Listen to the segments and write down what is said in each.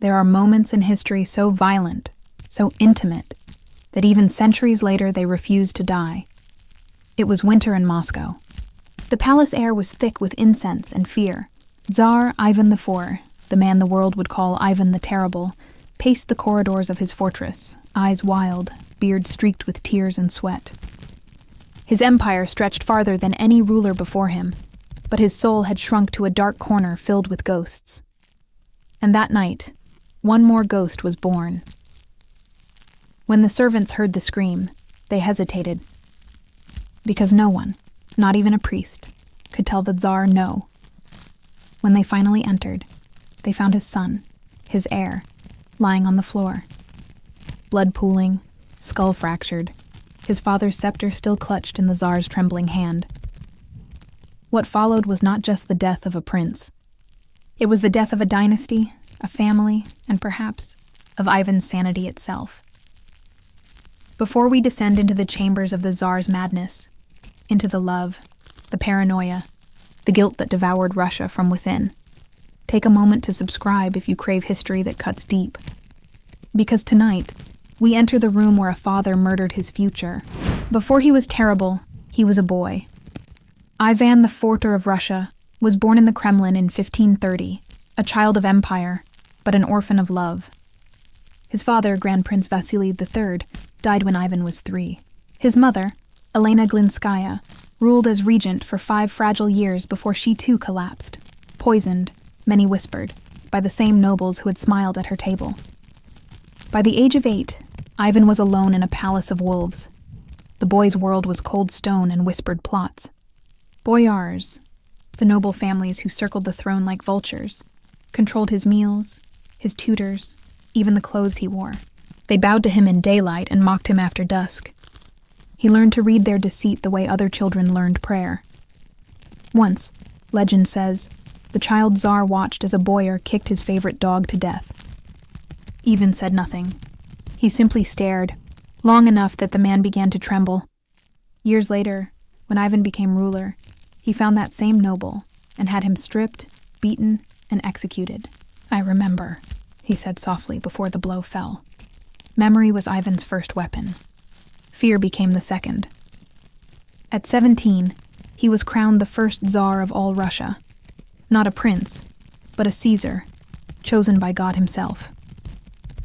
There are moments in history so violent, so intimate, that even centuries later they refuse to die. It was winter in Moscow. The palace air was thick with incense and fear. Tsar Ivan IV, the man the world would call Ivan the Terrible, paced the corridors of his fortress, eyes wild, beard streaked with tears and sweat. His empire stretched farther than any ruler before him, but his soul had shrunk to a dark corner filled with ghosts. And that night, one more ghost was born. When the servants heard the scream, they hesitated, because no one, not even a priest, could tell the Tsar no. When they finally entered, they found his son, his heir, lying on the floor. Blood pooling, skull fractured, his father's scepter still clutched in the Tsar's trembling hand. What followed was not just the death of a prince. It was the death of a dynasty, a family, and perhaps of Ivan's sanity itself. Before we descend into the chambers of the Tsar's madness, into the love, the paranoia, the guilt that devoured Russia from within, take a moment to subscribe if you crave history that cuts deep. Because tonight, we enter the room where a father murdered his future. Before he was terrible, he was a boy. Ivan IV of Russia was born in the Kremlin in 1530, a child of empire, but an orphan of love. His father, Grand Prince Vasily III, died when Ivan was 3. His mother, Elena Glinskaya, ruled as regent for 5 fragile years before she too collapsed, poisoned, many whispered, by the same nobles who had smiled at her table. By the age of 8, Ivan was alone in a palace of wolves. The boy's world was cold stone and whispered plots. Boyars, the noble families who circled the throne like vultures, controlled his meals, his tutors, even the clothes he wore. They bowed to him in daylight and mocked him after dusk. He learned to read their deceit the way other children learned prayer. Once, legend says, the child Tsar watched as a boyar kicked his favorite dog to death. Ivan said nothing. He simply stared, long enough that the man began to tremble. Years later, when Ivan became ruler, he found that same noble and had him stripped, beaten, and executed. "I remember," he said softly before the blow fell. Memory was Ivan's first weapon. Fear became the second. At 17, he was crowned the first Tsar of all Russia. Not a prince, but a Caesar, chosen by God himself.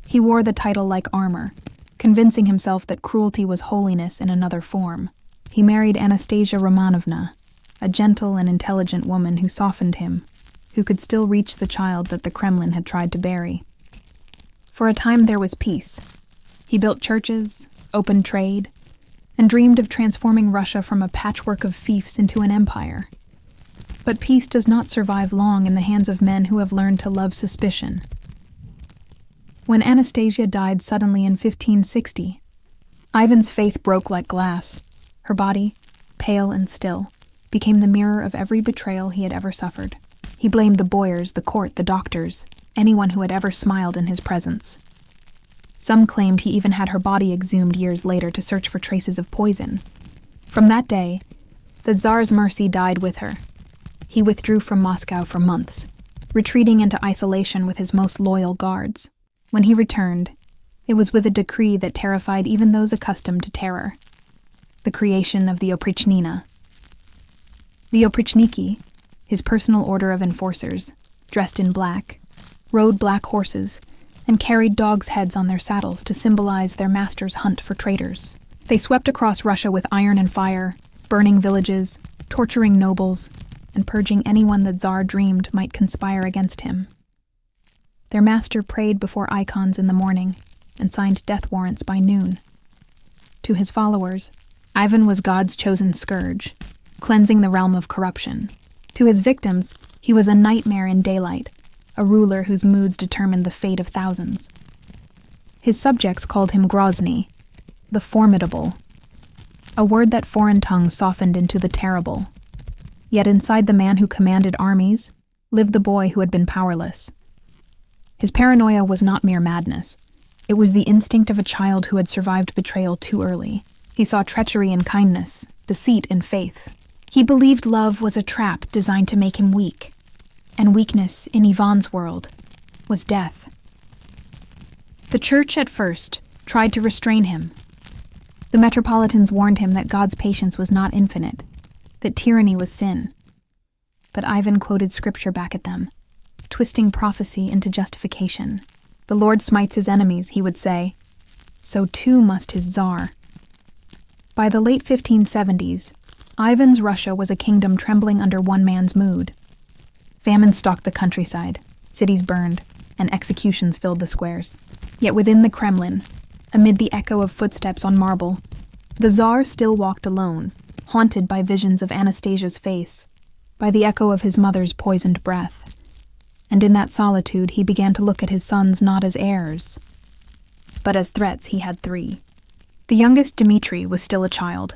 He wore the title like armor, convincing himself that cruelty was holiness in another form. He married Anastasia Romanovna, a gentle and intelligent woman who softened him, who could still reach the child that the Kremlin had tried to bury. For a time there was peace. He built churches, opened trade, and dreamed of transforming Russia from a patchwork of fiefs into an empire. But peace does not survive long in the hands of men who have learned to love suspicion. When Anastasia died suddenly in 1560, Ivan's faith broke like glass. Her body, pale and still, became the mirror of every betrayal he had ever suffered. He blamed the boyars, the court, the doctors, anyone who had ever smiled in his presence. Some claimed he even had her body exhumed years later to search for traces of poison. From that day, the Tsar's mercy died with her. He withdrew from Moscow for months, retreating into isolation with his most loyal guards. When he returned, it was with a decree that terrified even those accustomed to terror: the creation of the Oprichnina. The Oprichniki, his personal order of enforcers, dressed in black, rode black horses, and carried dogs' heads on their saddles to symbolize their master's hunt for traitors. They swept across Russia with iron and fire, burning villages, torturing nobles, and purging anyone the Tsar dreamed might conspire against him. Their master prayed before icons in the morning and signed death warrants by noon. To his followers, Ivan was God's chosen scourge, cleansing the realm of corruption. To his victims, he was a nightmare in daylight, a ruler whose moods determined the fate of thousands. His subjects called him Grozny, the formidable, a word that foreign tongues softened into the terrible. Yet inside the man who commanded armies lived the boy who had been powerless. His paranoia was not mere madness. It was the instinct of a child who had survived betrayal too early. He saw treachery in kindness, deceit in faith. He believed love was a trap designed to make him weak, and weakness, in Ivan's world, was death. The church at first tried to restrain him. The metropolitans warned him that God's patience was not infinite, that tyranny was sin. But Ivan quoted scripture back at them, twisting prophecy into justification. The Lord smites his enemies, he would say. So too must his czar. By the late 1570s, Ivan's Russia was a kingdom trembling under one man's mood. Famine stalked the countryside, cities burned, and executions filled the squares. Yet within the Kremlin, amid the echo of footsteps on marble, the Tsar still walked alone, haunted by visions of Anastasia's face, by the echo of his mother's poisoned breath. And in that solitude he began to look at his sons not as heirs, but as threats. He had three. The youngest, Dmitri, was still a child,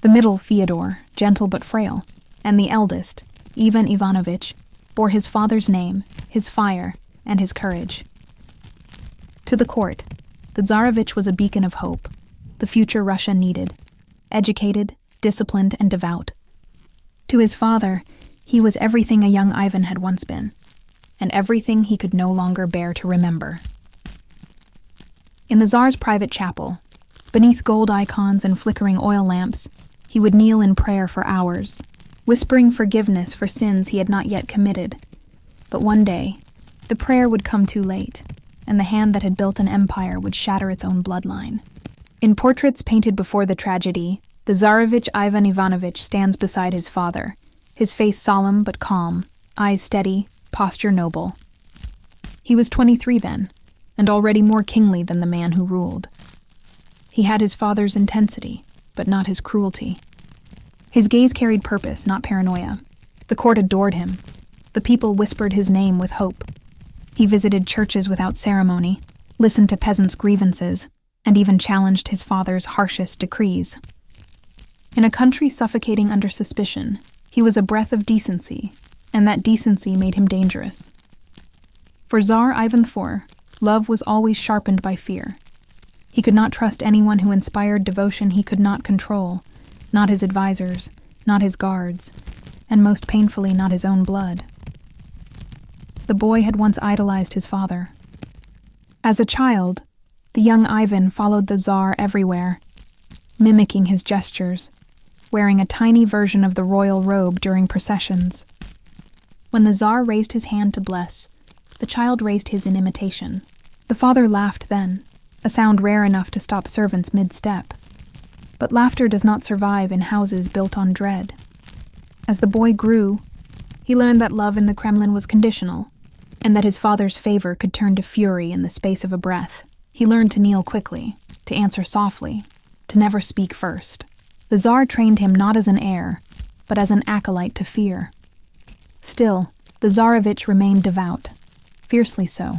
the middle, Fyodor, gentle but frail, and the eldest, Ivan Ivanovich, bore his father's name, his fire, and his courage. To the court, the Tsarevich was a beacon of hope, the future Russia needed, educated, disciplined, and devout. To his father, he was everything a young Ivan had once been, and everything he could no longer bear to remember. In the Tsar's private chapel, beneath gold icons and flickering oil lamps, he would kneel in prayer for hours, whispering forgiveness for sins he had not yet committed. But one day, the prayer would come too late, and the hand that had built an empire would shatter its own bloodline. In portraits painted before the tragedy, the Tsarevich Ivan Ivanovich stands beside his father, his face solemn but calm, eyes steady, posture noble. He was 23 then, and already more kingly than the man who ruled. He had his father's intensity, but not his cruelty. His gaze carried purpose, not paranoia. The court adored him. The people whispered his name with hope. He visited churches without ceremony, listened to peasants' grievances, and even challenged his father's harshest decrees. In a country suffocating under suspicion, he was a breath of decency, and that decency made him dangerous. For Tsar Ivan IV, love was always sharpened by fear. He could not trust anyone who inspired devotion he could not control, not his advisors, not his guards, and most painfully not his own blood. The boy had once idolized his father. As a child, the young Ivan followed the Tsar everywhere, mimicking his gestures, wearing a tiny version of the royal robe during processions. When the Tsar raised his hand to bless, the child raised his in imitation. The father laughed then, a sound rare enough to stop servants mid-step. But laughter does not survive in houses built on dread. As the boy grew, he learned that love in the Kremlin was conditional, and that his father's favor could turn to fury in the space of a breath. He learned to kneel quickly, to answer softly, to never speak first. The Tsar trained him not as an heir, but as an acolyte to fear. Still, the Tsarevich remained devout, fiercely so.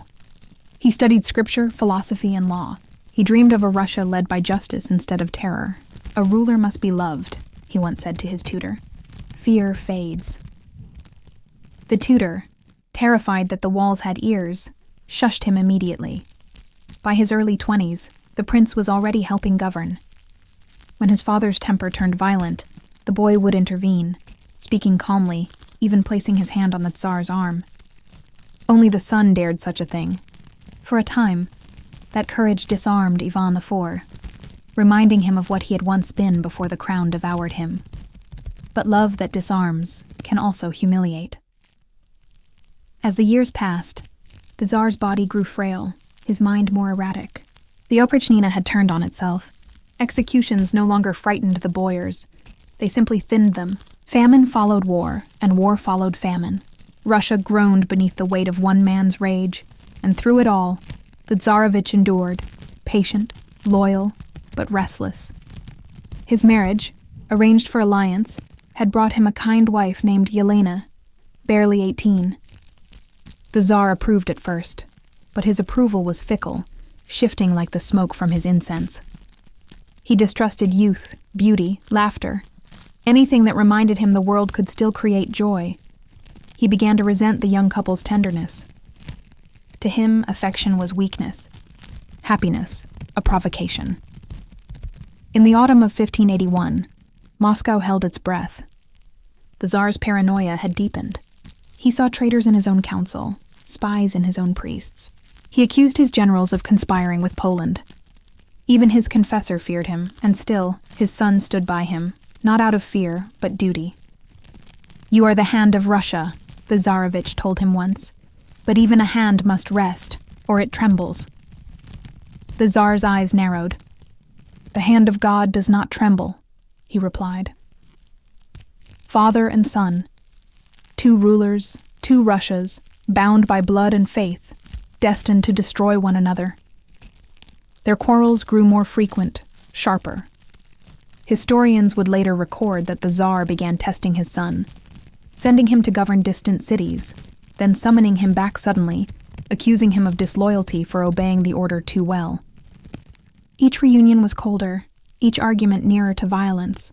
He studied scripture, philosophy, and law. He dreamed of a Russia led by justice instead of terror. A ruler must be loved, he once said to his tutor. Fear fades. The tutor, terrified that the walls had ears, shushed him immediately. By his early 20s, the prince was already helping govern. When his father's temper turned violent, the boy would intervene, speaking calmly, even placing his hand on the Tsar's arm. Only the son dared such a thing. For a time, that courage disarmed Ivan IV, reminding him of what he had once been before the crown devoured him. But love that disarms can also humiliate. As the years passed, the Tsar's body grew frail, his mind more erratic. The Oprichnina had turned on itself. Executions no longer frightened the boyars. They simply thinned them. Famine followed war, and war followed famine. Russia groaned beneath the weight of one man's rage, and through it all, the Tsarevich endured, patient, loyal, but restless. His marriage, arranged for alliance, had brought him a kind wife named Yelena, barely 18. The Tsar approved at first, but his approval was fickle, shifting like the smoke from his incense. He distrusted youth, beauty, laughter, anything that reminded him the world could still create joy. He began to resent the young couple's tenderness. To him, affection was weakness, happiness, a provocation. In the autumn of 1581, Moscow held its breath. The Tsar's paranoia had deepened. He saw traitors in his own council, spies in his own priests. He accused his generals of conspiring with Poland. Even his confessor feared him, and still, his son stood by him, not out of fear, but duty. "You are the hand of Russia," the Tsarevich told him once, "but even a hand must rest, or it trembles." The Tsar's eyes narrowed. "The hand of God does not tremble," he replied. Father and son, two rulers, two Russias, bound by blood and faith, destined to destroy one another. Their quarrels grew more frequent, sharper. Historians would later record that the Tsar began testing his son, sending him to govern distant cities, then summoning him back suddenly, accusing him of disloyalty for obeying the order too well. Each reunion was colder, each argument nearer to violence.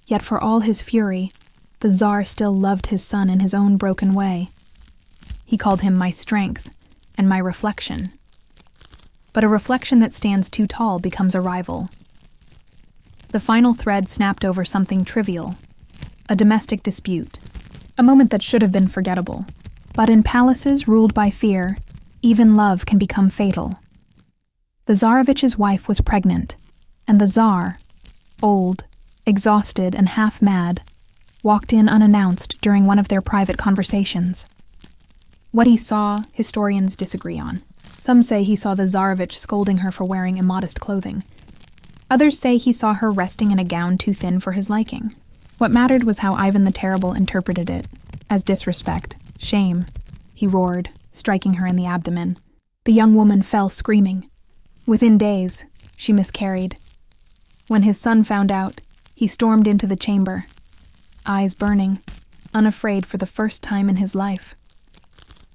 Yet for all his fury, the Tsar still loved his son in his own broken way. He called him my strength and my reflection. But a reflection that stands too tall becomes a rival. The final thread snapped over something trivial, a domestic dispute, a moment that should have been forgettable. But in palaces ruled by fear, even love can become fatal. The Tsarevich's wife was pregnant, and the Tsar, old, exhausted, and half-mad, walked in unannounced during one of their private conversations. What he saw, historians disagree on. Some say he saw the Tsarevich scolding her for wearing immodest clothing. Others say he saw her resting in a gown too thin for his liking. What mattered was how Ivan the Terrible interpreted it, as disrespect, shame. He roared, striking her in the abdomen. The young woman fell screaming. Within days, she miscarried. When his son found out, he stormed into the chamber, eyes burning, unafraid for the first time in his life.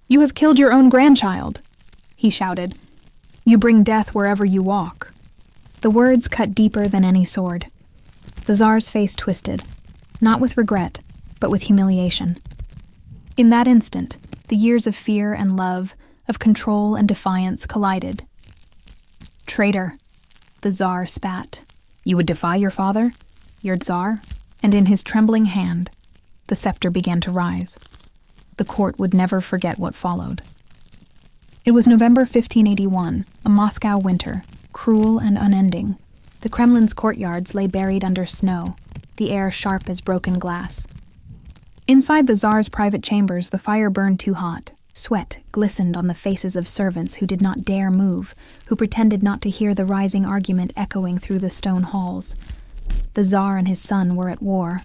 "You have killed your own grandchild," he shouted. "You bring death wherever you walk." The words cut deeper than any sword. The Tsar's face twisted, not with regret, but with humiliation. In that instant, the years of fear and love, of control and defiance collided. "Traitor," the Tsar spat. "You would defy your father, your Tsar?" And in his trembling hand, the scepter began to rise. The court would never forget what followed. It was November 1581, a Moscow winter, cruel and unending. The Kremlin's courtyards lay buried under snow, the air sharp as broken glass. Inside the Tsar's private chambers, the fire burned too hot. Sweat glistened on the faces of servants who did not dare move, who pretended not to hear the rising argument echoing through the stone halls. The Tsar and his son were at war.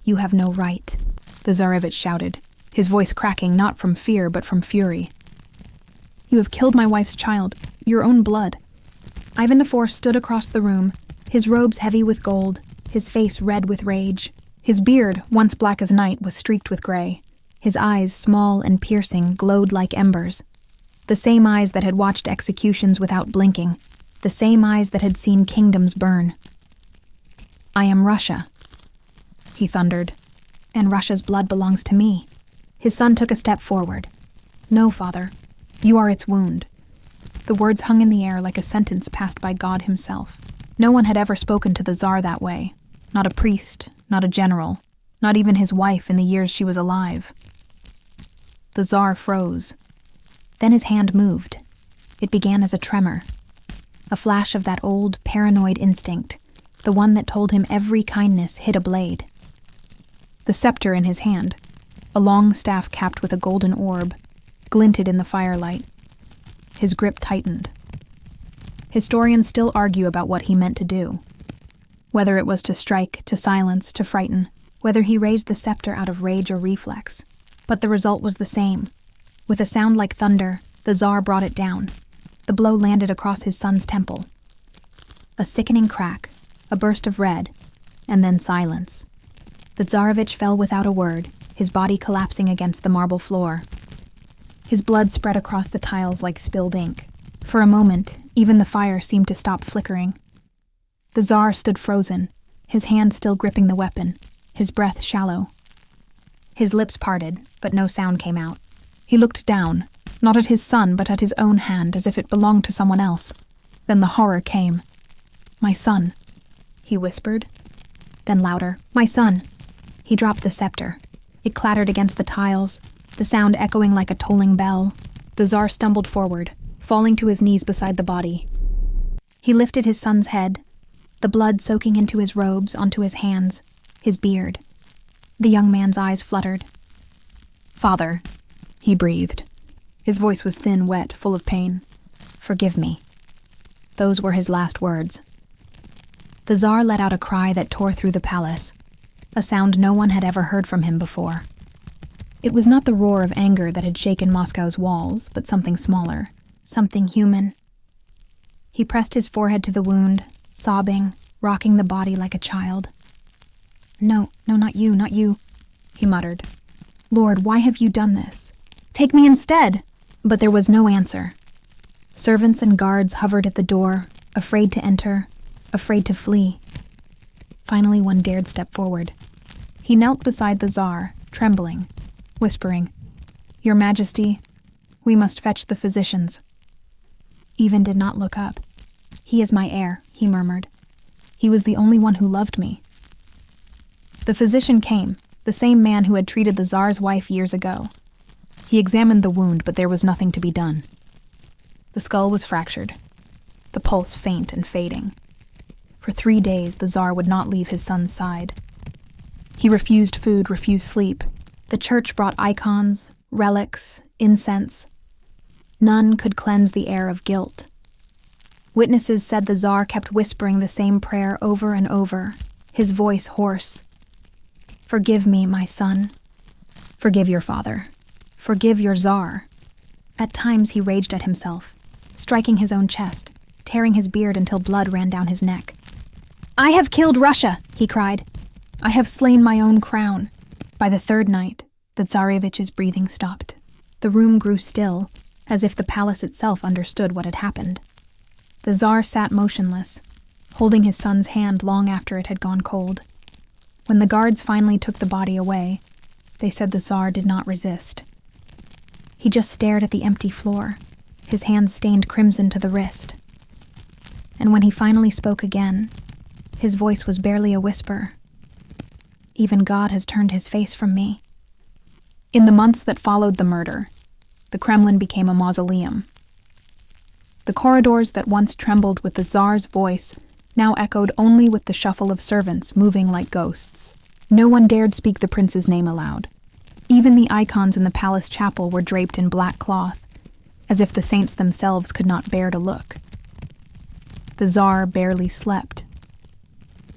"You have no right," the Tsarevich shouted, his voice cracking not from fear but from fury. "You have killed my wife's child, your own blood." Ivan IV stood across the room, his robes heavy with gold, his face red with rage. His beard, once black as night, was streaked with gray. His eyes, small and piercing, glowed like embers. The same eyes that had watched executions without blinking, the same eyes that had seen kingdoms burn. "I am Russia," he thundered, "and Russia's blood belongs to me." His son took a step forward. "No, father, you are its wound." The words hung in the air like a sentence passed by God himself. No one had ever spoken to the Tsar that way. Not a priest, not a general, not even his wife in the years she was alive. The Tsar froze. Then his hand moved. It began as a tremor. A flash of that old, paranoid instinct, the one that told him every kindness hid a blade. The scepter in his hand, a long staff capped with a golden orb, glinted in the firelight. His grip tightened. Historians still argue about what he meant to do. Whether it was to strike, to silence, to frighten, whether he raised the scepter out of rage or reflex. But the result was the same. With a sound like thunder, the Tsar brought it down. The blow landed across his son's temple. A sickening crack, a burst of red, and then silence. The Tsarevich fell without a word, his body collapsing against the marble floor. His blood spread across the tiles like spilled ink. For a moment, even the fire seemed to stop flickering. The Tsar stood frozen, his hand still gripping the weapon, his breath shallow. His lips parted, but no sound came out. He looked down, not at his son, but at his own hand, as if it belonged to someone else. Then the horror came. "My son," he whispered. Then louder, "My son." He dropped the scepter. It clattered against the tiles, the sound echoing like a tolling bell. The Tsar stumbled forward, falling to his knees beside the body. He lifted his son's head, the blood soaking into his robes, onto his hands, his beard. The young man's eyes fluttered. "Father," he breathed. His voice was thin, wet, full of pain. "Forgive me." Those were his last words. The Tsar let out a cry that tore through the palace, a sound no one had ever heard from him before. It was not the roar of anger that had shaken Moscow's walls, but something smaller, something human. He pressed his forehead to the wound, sobbing, rocking the body like a child. No, not you, he muttered. "Lord, why have you done this? Take me instead!" But there was no answer. Servants and guards hovered at the door, afraid to enter, afraid to flee. Finally, one dared step forward. He knelt beside the Tsar, trembling, whispering, "Your Majesty, we must fetch the physicians." Ivan did not look up. "He is my heir," he murmured. "He was the only one who loved me." The physician came, the same man who had treated the Tsar's wife years ago. He examined the wound, but there was nothing to be done. The skull was fractured, the pulse faint and fading. For 3 days, the Tsar would not leave his son's side. He refused food, refused sleep. The church brought icons, relics, incense. None could cleanse the air of guilt. Witnesses said the Tsar kept whispering the same prayer over and over, his voice hoarse. "Forgive me, my son. Forgive your father. Forgive your Tsar." At times he raged at himself, striking his own chest, tearing his beard until blood ran down his neck. "I have killed Russia," he cried. "I have slain my own crown." By the third night, the Tsarevich's breathing stopped. The room grew still, as if the palace itself understood what had happened. The Tsar sat motionless, holding his son's hand long after it had gone cold. When the guards finally took the body away, they said the Tsar did not resist. He just stared at the empty floor, his hands stained crimson to the wrist. And when he finally spoke again, his voice was barely a whisper. "Even God has turned his face from me." In the months that followed the murder, the Kremlin became a mausoleum. The corridors that once trembled with the Tsar's voice now echoed only with the shuffle of servants moving like ghosts. No one dared speak the prince's name aloud. Even the icons in the palace chapel were draped in black cloth, as if the saints themselves could not bear to look. The Tsar barely slept.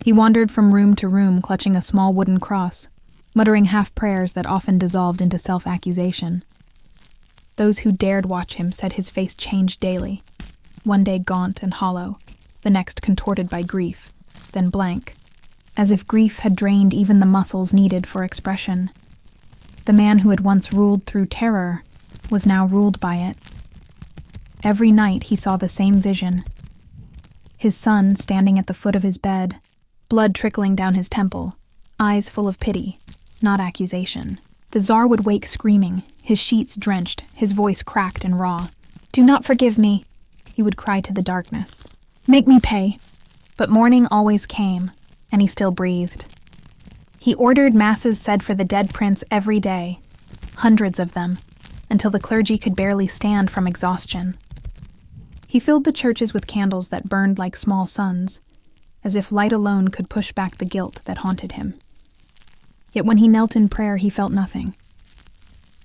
He wandered from room to room, clutching a small wooden cross, muttering half-prayers that often dissolved into self-accusation. Those who dared watch him said his face changed daily, one day gaunt and hollow, the next contorted by grief, then blank, as if grief had drained even the muscles needed for expression. The man who had once ruled through terror was now ruled by it. Every night he saw the same vision. His son standing at the foot of his bed, blood trickling down his temple, eyes full of pity, not accusation. The Tsar would wake screaming, his sheets drenched, his voice cracked and raw. "Do not forgive me," he would cry to the darkness. "Make me pay." But morning always came, and he still breathed. He ordered masses said for the dead prince every day, hundreds of them, until the clergy could barely stand from exhaustion. He filled the churches with candles that burned like small suns, as if light alone could push back the guilt that haunted him. Yet when he knelt in prayer, he felt nothing.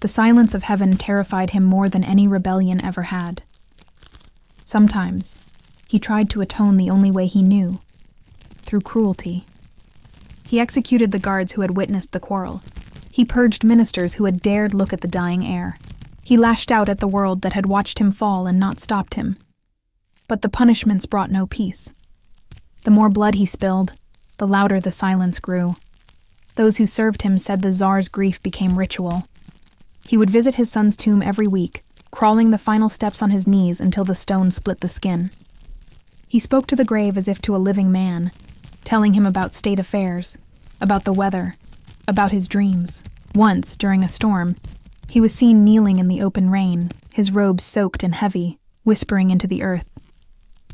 The silence of heaven terrified him more than any rebellion ever had. Sometimes, he tried to atone the only way he knew, through cruelty. He executed the guards who had witnessed the quarrel. He purged ministers who had dared look at the dying heir. He lashed out at the world that had watched him fall and not stopped him. But the punishments brought no peace. The more blood he spilled, the louder the silence grew. Those who served him said the Tsar's grief became ritual. He would visit his son's tomb every week, crawling the final steps on his knees until the stone split the skin. He spoke to the grave as if to a living man, telling him about state affairs, about the weather, about his dreams. Once, during a storm, he was seen kneeling in the open rain, his robes soaked and heavy, whispering into the earth,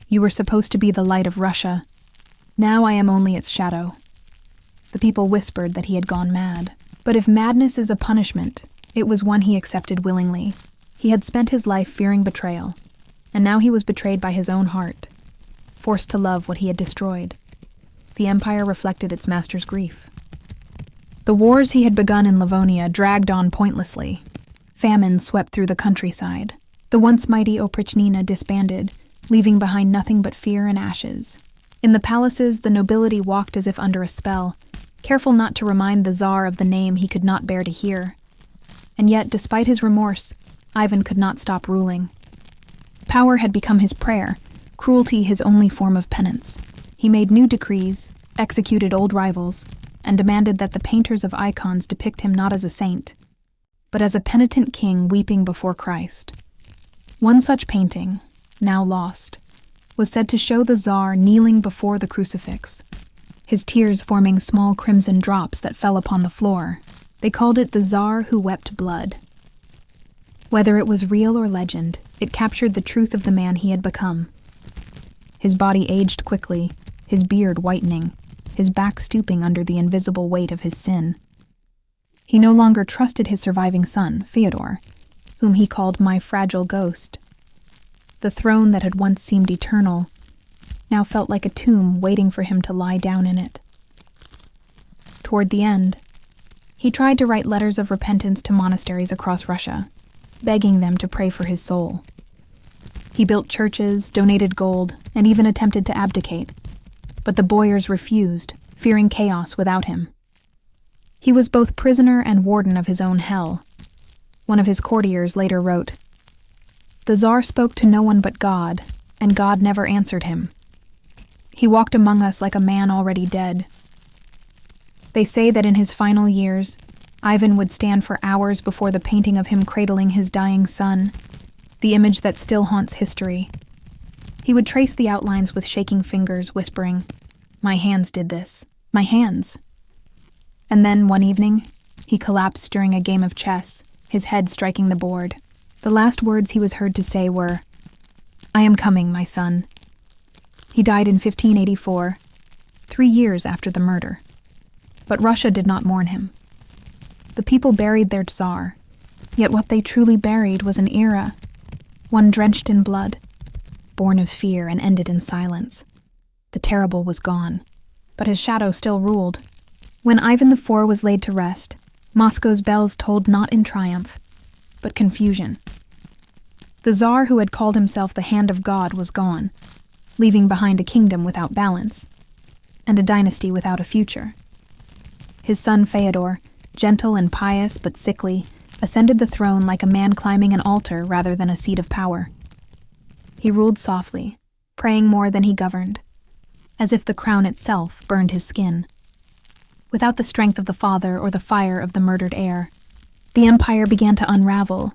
"You were supposed to be the light of Russia. Now I am only its shadow." The people whispered that he had gone mad. But if madness is a punishment, it was one he accepted willingly. He had spent his life fearing betrayal. and now he was betrayed by his own heart, forced to love what he had destroyed. The empire reflected its master's grief. The wars he had begun in Livonia dragged on pointlessly. Famine swept through the countryside. The once mighty Oprichnina disbanded, leaving behind nothing but fear and ashes. In the palaces, the nobility walked as if under a spell, careful not to remind the Tsar of the name he could not bear to hear. And yet, despite his remorse, Ivan could not stop ruling. Power had become his prayer, cruelty his only form of penance. He made new decrees, executed old rivals, and demanded that the painters of icons depict him not as a saint, but as a penitent king weeping before Christ. One such painting, now lost, was said to show the Tsar kneeling before the crucifix, his tears forming small crimson drops that fell upon the floor. They called it the Tsar who wept blood. Whether it was real or legend, it captured the truth of the man he had become. His body aged quickly, his beard whitening, his back stooping under the invisible weight of his sin. He no longer trusted his surviving son, Fyodor, whom he called my fragile ghost. The throne that had once seemed eternal now felt like a tomb waiting for him to lie down in it. Toward the end, he tried to write letters of repentance to monasteries across Russia, begging them to pray for his soul. He built churches, donated gold, and even attempted to abdicate, but the boyars refused, fearing chaos without him. He was both prisoner and warden of his own hell. One of his courtiers later wrote, "The Tsar spoke to no one but God, and God never answered him. He walked among us like a man already dead." They say that in his final years, Ivan would stand for hours before the painting of him cradling his dying son, the image that still haunts history. He would trace the outlines with shaking fingers, whispering, "My hands did this. My hands." And then, one evening, he collapsed during a game of chess, his head striking the board. The last words he was heard to say were, "I am coming, my son." He died in 1584, 3 years after the murder. But Russia did not mourn him. The people buried their Tsar, yet what they truly buried was an era, one drenched in blood, born of fear and ended in silence. The terrible was gone, but his shadow still ruled. When Ivan IV was laid to rest, Moscow's bells tolled not in triumph, but confusion. The Tsar who had called himself the Hand of God was gone, leaving behind a kingdom without balance, and a dynasty without a future. His son Fyodor, gentle and pious but sickly, ascended the throne like a man climbing an altar rather than a seat of power. He ruled softly, praying more than he governed, as if the crown itself burned his skin. Without the strength of the father or the fire of the murdered heir, the empire began to unravel.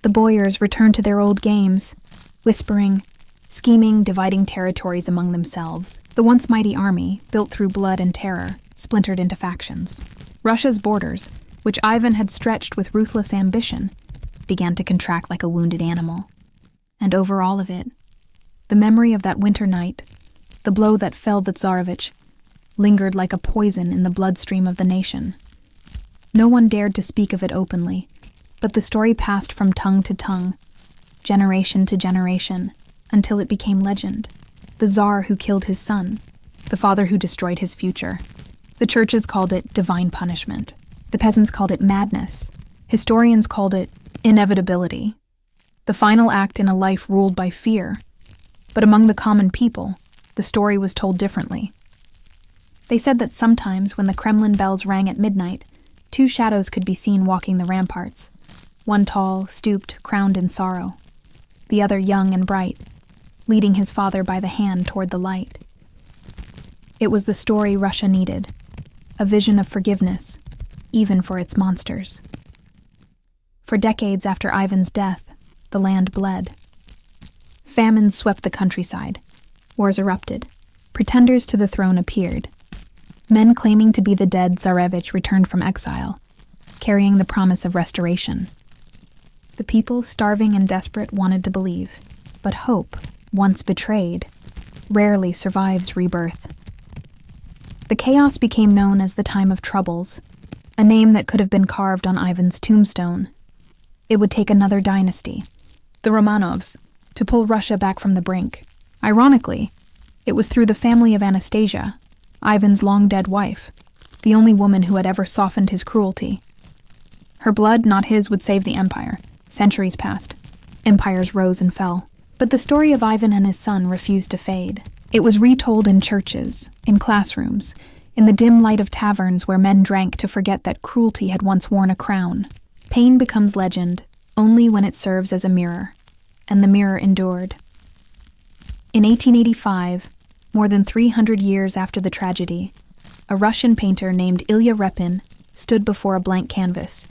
The boyars returned to their old games, whispering, scheming, dividing territories among themselves. The once mighty army, built through blood and terror, splintered into factions. Russia's borders, which Ivan had stretched with ruthless ambition, began to contract like a wounded animal. And over all of it, the memory of that winter night, the blow that felled the Tsarevich, lingered like a poison in the bloodstream of the nation. No one dared to speak of it openly, but the story passed from tongue to tongue, generation to generation, until it became legend. The Tsar who killed his son, the father who destroyed his future. The churches called it divine punishment. The peasants called it madness. Historians called it inevitability. The final act in a life ruled by fear. But among the common people, the story was told differently. They said that sometimes when the Kremlin bells rang at midnight, 2 shadows could be seen walking the ramparts. One tall, stooped, crowned in sorrow. The other young and bright, leading his father by the hand toward the light. It was the story Russia needed, a vision of forgiveness, even for its monsters. For decades after Ivan's death, the land bled. Famines swept the countryside. Wars erupted. Pretenders to the throne appeared. Men claiming to be the dead Tsarevich returned from exile, carrying the promise of restoration. The people, starving and desperate, wanted to believe, but hope, once betrayed, rarely survives rebirth. The chaos became known as the Time of Troubles, a name that could have been carved on Ivan's tombstone. It would take another dynasty, the Romanovs, to pull Russia back from the brink. Ironically, it was through the family of Anastasia, Ivan's long-dead wife, the only woman who had ever softened his cruelty. Her blood, not his, would save the empire. Centuries passed. Empires rose and fell. But the story of Ivan and his son refused to fade. It was retold in churches, in classrooms, in the dim light of taverns where men drank to forget that cruelty had once worn a crown. Pain becomes legend only when it serves as a mirror, and the mirror endured. In 1885, more than 300 years after the tragedy, a Russian painter named Ilya Repin stood before a blank canvas.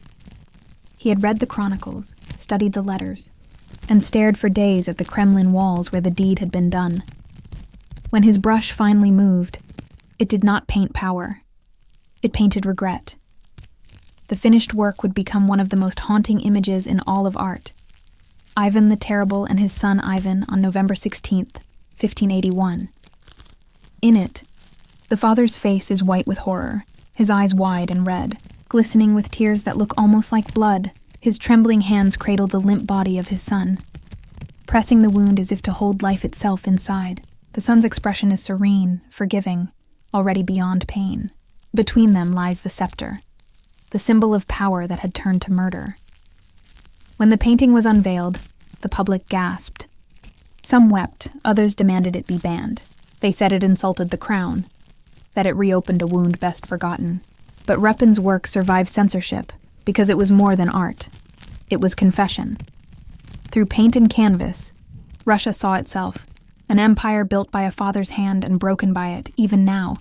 He had read the chronicles, studied the letters, and stared for days at the Kremlin walls where the deed had been done. When his brush finally moved, it did not paint power. It painted regret. The finished work would become one of the most haunting images in all of art. Ivan the Terrible and his son Ivan on November 16th, 1581. In it, the father's face is white with horror, his eyes wide and red, glistening with tears that look almost like blood. His trembling hands cradle the limp body of his son, pressing the wound as if to hold life itself inside. The son's expression is serene, forgiving, already beyond pain. Between them lies the scepter, the symbol of power that had turned to murder. When the painting was unveiled, the public gasped. Some wept, others demanded it be banned. They said it insulted the crown, that it reopened a wound best forgotten. But Repin's work survived censorship because it was more than art. It was confession. Through paint and canvas, Russia saw itself, an empire built by a father's hand and broken by it, even now.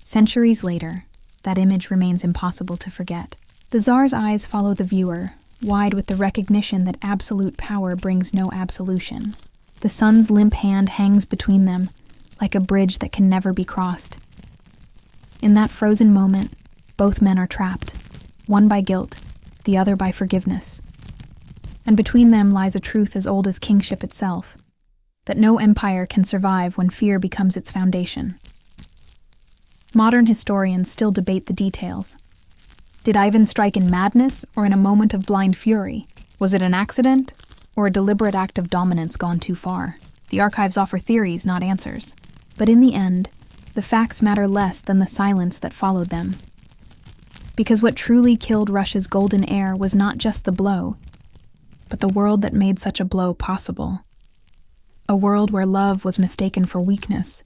Centuries later, that image remains impossible to forget. The Tsar's eyes follow the viewer, wide with the recognition that absolute power brings no absolution. The son's limp hand hangs between them, like a bridge that can never be crossed. In that frozen moment, both men are trapped, one by guilt, the other by forgiveness. And between them lies a truth as old as kingship itself, that no empire can survive when fear becomes its foundation. Modern historians still debate the details. Did Ivan strike in madness or in a moment of blind fury? Was it an accident or a deliberate act of dominance gone too far? The archives offer theories, not answers. But in the end, the facts matter less than the silence that followed them. Because what truly killed Russia's golden heir was not just the blow, but the world that made such a blow possible. A world where love was mistaken for weakness,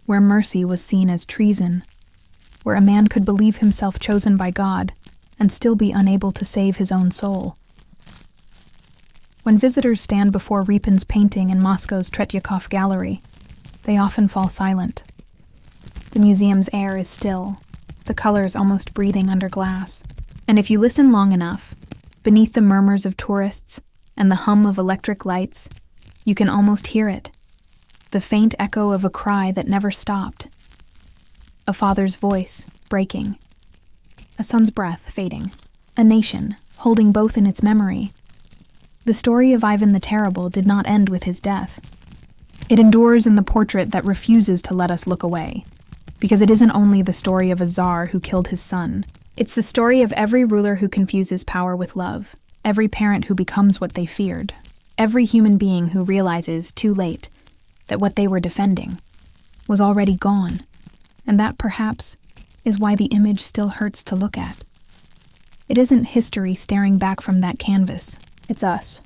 where mercy was seen as treason, where a man could believe himself chosen by God and still be unable to save his own soul. When visitors stand before Repin's painting in Moscow's Tretyakov Gallery, they often fall silent. The museum's air is still, the colors almost breathing under glass. And if you listen long enough, beneath the murmurs of tourists and the hum of electric lights, you can almost hear it, the faint echo of a cry that never stopped. A father's voice, breaking. A son's breath, fading. A nation, holding both in its memory. The story of Ivan the Terrible did not end with his death. It endures in the portrait that refuses to let us look away. Because it isn't only the story of a czar who killed his son. It's the story of every ruler who confuses power with love. Every parent who becomes what they feared. Every human being who realizes, too late, that what they were defending was already gone. And that, perhaps, is why the image still hurts to look at. It isn't history staring back from that canvas. It's us.